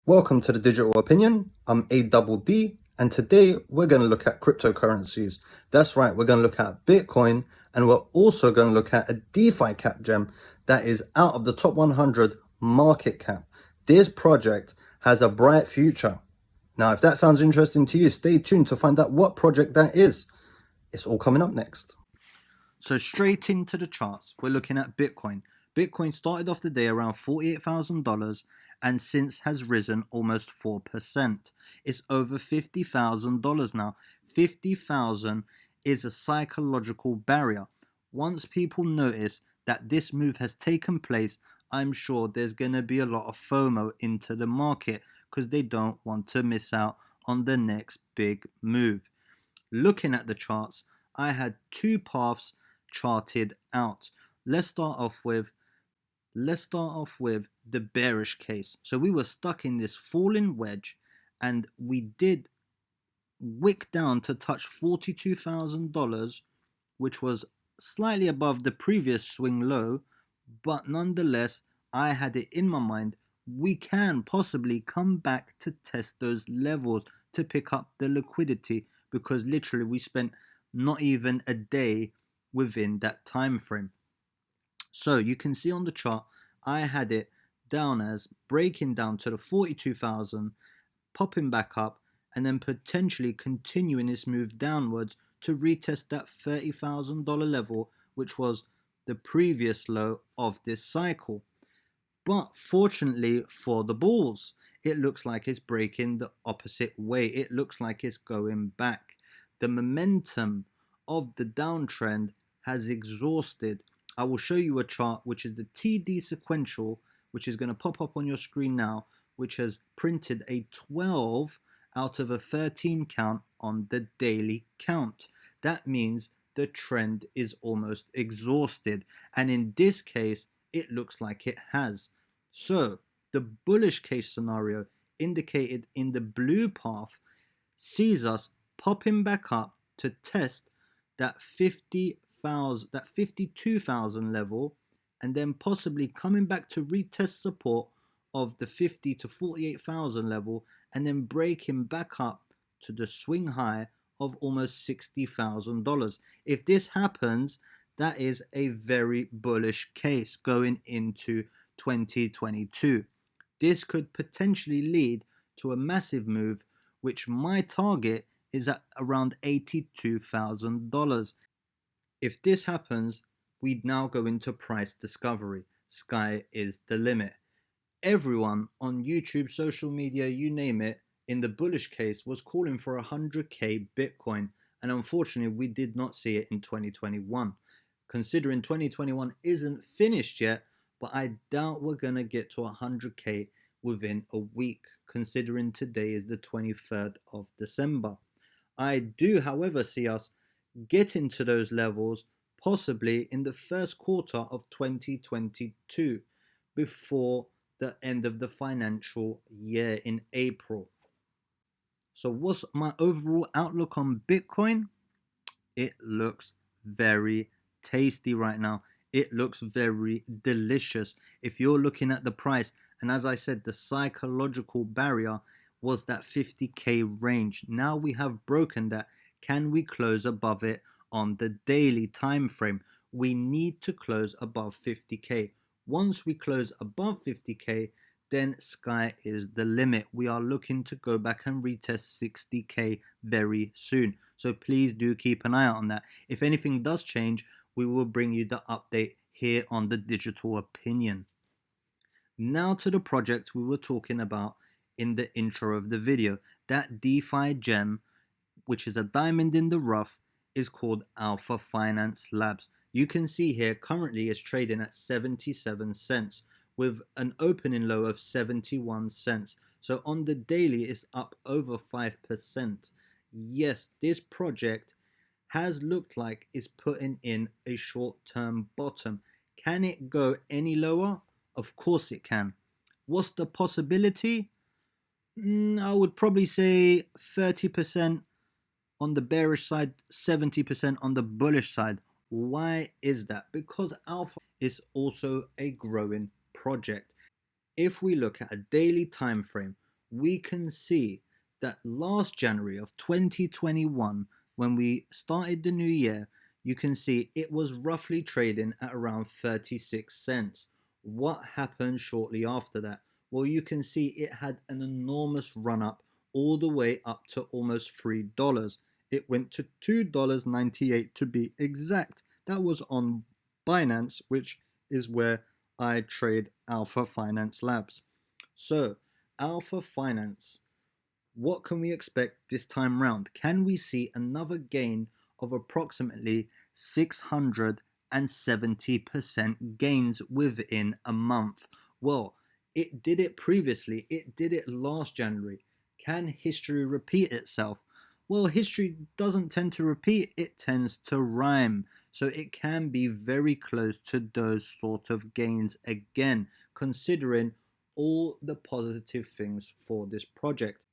Welcome to the Digital Opinion. I'm ADD, and today we're going to look at cryptocurrencies. That's right, we're going to look at Bitcoin, and we're also going to look at a DeFi cap gem that is out of the top 100 market cap. This project has a bright future. Now, if that sounds interesting to you, stay tuned to find out what project that is. It's all coming up next. So straight into the charts, we're looking at Bitcoin. Bitcoin started off the day around $48,000 and since has risen almost 4%. It's over $50,000 now. 50,000 is a psychological barrier. Once people notice that this move has taken place, I'm sure there's going to be a lot of FOMO into the market because they don't want to miss out on the next big move. Looking at the charts, I had two paths charted out. Let's start off with the bearish case. So we were stuck in this falling wedge and we did wick down to touch $42,000, which was slightly above the previous swing low, but nonetheless I had it in my mind we can possibly come back to test those levels to pick up the liquidity, because literally we spent not even a day within that time frame. So you can see on the chart I had it down as breaking down to the 42,000, popping back up, and then potentially continuing this move downwards to retest that $30,000 level, which was the previous low of this cycle. But fortunately for the bulls, it looks like it's breaking the opposite way. It looks like it's going back. The momentum of the downtrend has exhausted. I will show you a chart which is the TD sequential, which is going to pop up on your screen now, which has printed a 12 out of a 13 count on the daily count. That means the trend is almost exhausted, and in this case it looks like it has. So the bullish case scenario indicated in the blue path sees us popping back up to test that 52,000 level, and then possibly coming back to retest support of the 50 to 48,000 level, and then breaking back up to the swing high of almost $60,000. If this happens, that is a very bullish case going into 2022. This could potentially lead to a massive move, which my target is at around $82,000. If this happens, we'd now go into price discovery. Sky is the limit. Everyone on YouTube, social media, you name it, in the bullish case was calling for 100k Bitcoin, and unfortunately we did not see it in 2021. Considering 2021 isn't finished yet, but I doubt we're gonna get to 100k within a week, considering today is the 23rd of December. I do, however, see us getting to those levels possibly in the first quarter of 2022, before the end of the financial year in April. So what's my overall outlook on Bitcoin? It looks very tasty right now. It looks very delicious. If you're looking at the price, and as I said, the psychological barrier was that 50k range. Now we have broken that. Can we close above it on the daily time frame? We need to close above 50k. Once we close above 50k, then sky is the limit. We are looking to go back and retest 60k very soon. So please do keep an eye out on that. If anything does change, we will bring you the update here on the Digital Opinion. Now to the project we were talking about in the intro of the video. That DeFi gem, which is a diamond in the rough, is called Alpha Finance Labs. You can see here currently it's trading at 77 cents with an opening low of 71 cents. So on the daily it's up over 5%. Yes, this project has looked like it's putting in a short-term bottom. Can it go any lower? Of course it can. What's the possibility? I would probably say 30% on the bearish side, 70% on the bullish side. Why is that? Because Alpha is also a growing project. If we look at a daily time frame, we can see that last January of 2021, when we started the new year, you can see it was roughly trading at around 36 cents. What happened shortly after that? Well, you can see it had an enormous run up all the way up to almost $3. It went to $2.98 to be exact. That was on Binance, which is where I trade Alpha Finance Labs. So, Alpha Finance, what can we expect this time round? Can we see another gain of approximately 670% gains within a month? Well, it did it previously. It did it last January. Can history repeat itself? Well, history doesn't tend to repeat, it tends to rhyme. So it can be very close to those sort of gains again, considering all the positive things for this project.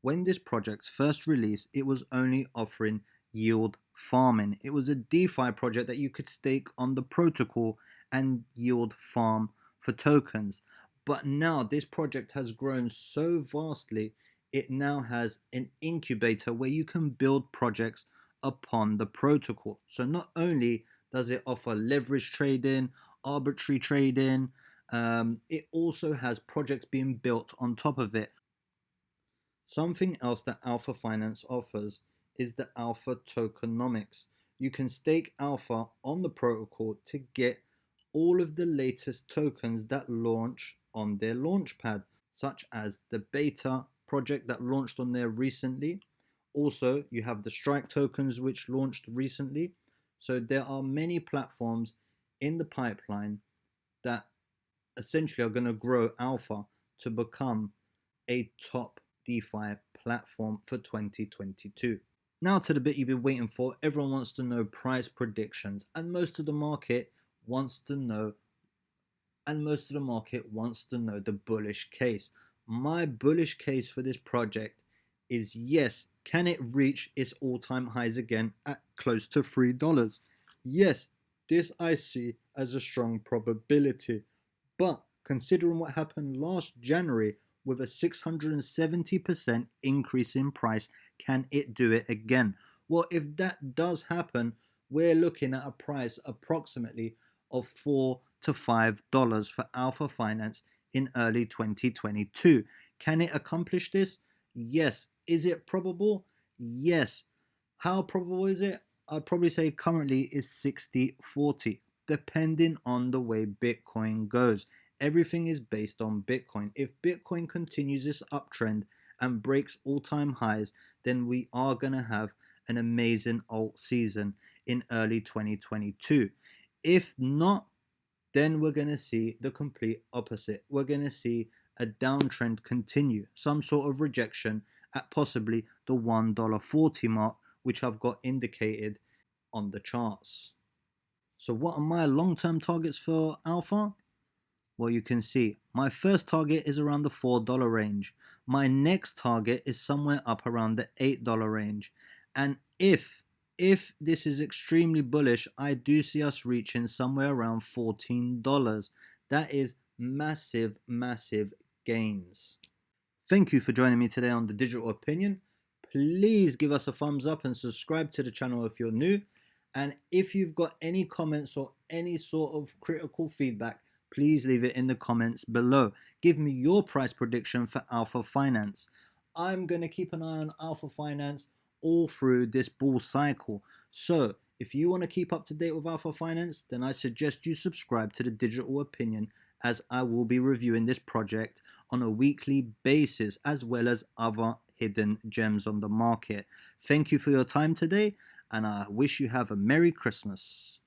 When this project first released, it was only offering yield farming. It was a DeFi project that you could stake on the protocol and yield farm for tokens. But now this project has grown so vastly, it now has an incubator where you can build projects upon the protocol. So not only does it offer leverage trading, arbitrary trading, it also has projects being built on top of it. Something else that Alpha Finance offers is the Alpha tokenomics. You can stake Alpha on the protocol to get all of the latest tokens that launch on their launchpad, such as the beta project that launched on there recently. Also, you have the Strike tokens which launched recently. So there are many platforms in the pipeline that essentially are going to grow Alpha to become a top DeFi platform for 2022. Now to the bit you've been waiting for. Everyone wants to know price predictions, and most of the market wants to know the bullish case. My bullish case for this project is yes, can it reach its all-time highs again at close to $3? Yes, this I see as a strong probability. But considering what happened last January with a 670% increase in price, can it do it again? Well, if that does happen, we're looking at a price approximately of $4 to $5 for Alpha Finance in early 2022. Can it accomplish this? Yes. Is it probable? Yes. How probable is it? I'd probably say currently is 60-40, depending on the way Bitcoin goes. Everything is based on Bitcoin. If Bitcoin continues this uptrend and breaks all-time highs, then we are going to have an amazing alt season in early 2022. If not, then we're going to see the complete opposite. We're going to see a downtrend continue, some sort of rejection at possibly the $1.40 mark, which I've got indicated on the charts. So what are my long-term targets for Alpha? Well, you can see my first target is around the $4 range. My next target is somewhere up around the $8 range. And if this is extremely bullish, I do see us reaching somewhere around $14. That is massive, massive gains. Thank you for joining me today on The Digital Opinion. Please give us a thumbs up and subscribe to the channel if you're new. And if you've got any comments or any sort of critical feedback, please leave it in the comments below. Give me your price prediction for Alpha Finance. I'm going to keep an eye on Alpha Finance all through this bull cycle. So if you want to keep up to date with Alpha Finance, then I suggest you subscribe to The Digital Opinion, as I will be reviewing this project on a weekly basis, as well as other hidden gems on the market. Thank you for your time today, and I wish you have a Merry Christmas.